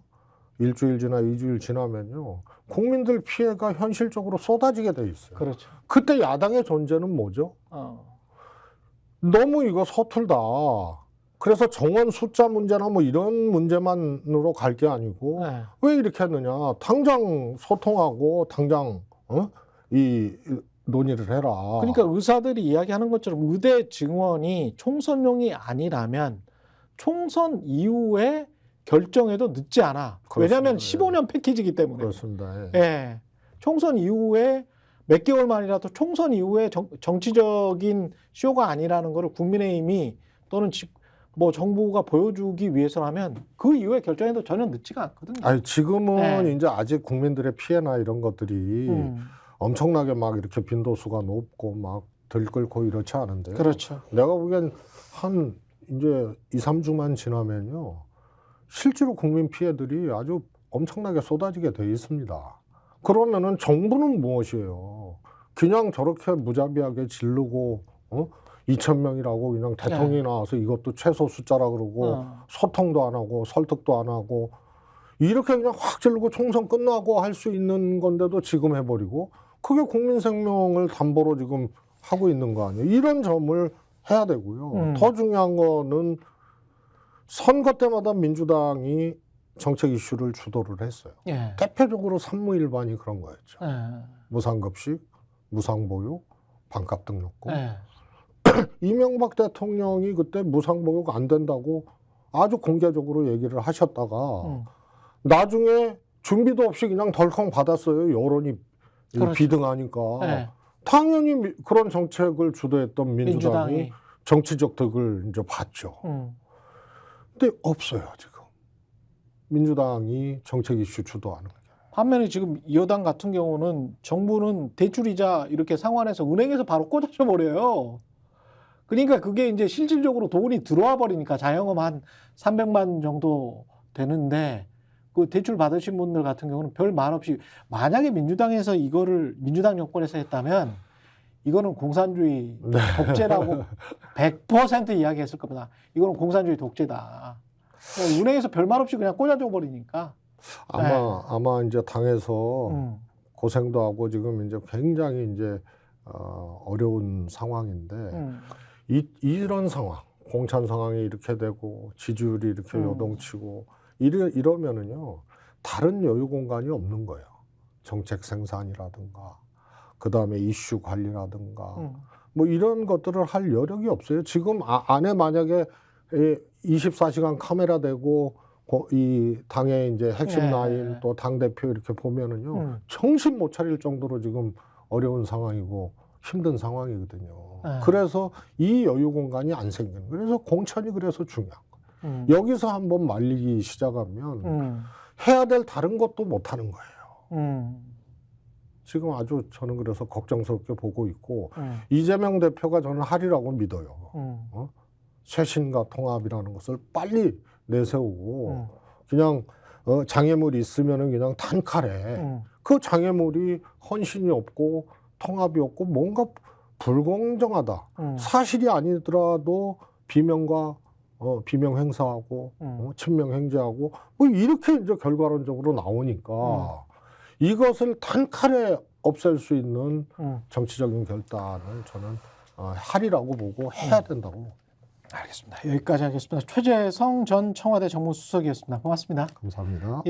일주일 지나 2주일 지나면요. 국민들 피해가 현실적으로 쏟아지게 돼 있어요. 그렇죠. 그때 야당의 존재는 뭐죠? 너무 이거 서툴다. 그래서 정원 숫자 문제나 뭐 이런 문제만으로 갈 게 아니고 네. 왜 이렇게 했느냐. 당장 소통하고 당장 이 논의를 해라. 그러니까 의사들이 이야기하는 것처럼 의대 증원이 총선용이 아니라면 총선 이후에 결정해도 늦지 않아. 왜냐하면 그렇습니다. 15년 패키지이기 때문에. 그렇습니다. 예. 총선 이후에 몇 개월만이라도 총선 이후에 정치적인 쇼가 아니라는 것을 국민의힘이 또는 뭐 정부가 보여주기 위해서라면 그 이후에 결정해도 전혀 늦지가 않거든요. 아니 지금은 네. 이제 아직 국민들의 피해나 이런 것들이 엄청나게 막 이렇게 빈도수가 높고 막 들끓고 이렇지 않은데요. 그렇죠. 내가 보기엔 한 이제 2, 3주만 지나면요. 실제로 국민 피해들이 아주 엄청나게 쏟아지게 돼 있습니다. 그러면은 정부는 무엇이에요? 그냥 저렇게 무자비하게 지르고 2,000명이라고 그냥 대통령이 나와서 이것도 최소 숫자라 그러고 소통도 안 하고 설득도 안 하고 이렇게 그냥 확 지르고 총선 끝나고 할 수 있는 건데도 지금 해버리고 그게 국민 생명을 담보로 지금 하고 있는 거 아니에요? 이런 점을 해야 되고요. 더 중요한 거는 선거 때마다 민주당이 정책 이슈를 주도를 했어요. 예. 대표적으로 산무일반이 그런 거였죠. 예. 무상급식, 무상보육, 반값 등록금. 예. 이명박 대통령이 그때 무상보육 안 된다고 아주 공개적으로 얘기를 하셨다가 나중에 준비도 없이 그냥 덜컹 받았어요. 여론이 그렇죠. 비등하니까. 예. 당연히 그런 정책을 주도했던 민주당이 민주당이. 정치적 득을 이제 봤죠. 근데 없어요, 지금. 민주당이 정책 이슈 주도하는 게. 반면에 지금 여당 같은 경우는 정부는 대출이자 이렇게 상환해서 은행에서 바로 꽂아줘 버려요. 그러니까 그게 이제 실질적으로 돈이 들어와 버리니까 자영업 한 300만 정도 되는데 그 대출 받으신 분들 같은 경우는 별 말 없이 만약에 민주당에서 이거를 민주당 정권에서 했다면 이거는 공산주의 독재라고 100% 이야기했을 겁니다. 이거는 공산주의 독재다. 은행에서 별말 없이 그냥 꽂아줘 버리니까. 아마 이제 당에서 고생도 하고 지금 이제 굉장히 이제 어려운 상황인데 이런 상황, 공천 상황이 이렇게 되고 지지율이 이렇게 요동치고 이러면은요 다른 여유 공간이 없는 거예요. 정책 생산이라든가 그 다음에 이슈 관리라든가 뭐 이런 것들을 할 여력이 없어요. 지금 안에 만약에 24시간 카메라 대고 이 당의 이제 핵심 라인 또 당 대표 이렇게 보면은요 정신 못 차릴 정도로 지금 어려운 상황이고 힘든 상황이거든요. 그래서 이 여유 공간이 안 생기는. 그래서 공천이 그래서 중요한 거예요. 여기서 한번 말리기 시작하면 해야 될 다른 것도 못 하는 거예요. 지금 아주 저는 그래서 걱정스럽게 보고 있고 이재명 대표가 저는 하리라고 믿어요. 쇄신과 통합이라는 것을 빨리 내세우고 그냥 장애물이 있으면은 그냥 단칼에 그 장애물이 헌신이 없고 통합이 없고 뭔가 불공정하다. 사실이 아니더라도 비명과 비명 행사하고 친명 행제하고 뭐 이렇게 이제 결과론적으로 나오니까 이것을 단칼에 없앨 수 있는 음. 정치적인 결단을 저는 하리라고 보고 해야 된다고. 알겠습니다. 여기까지 하겠습니다. 최재성 전 청와대 정무수석이었습니다. 고맙습니다. 감사합니다.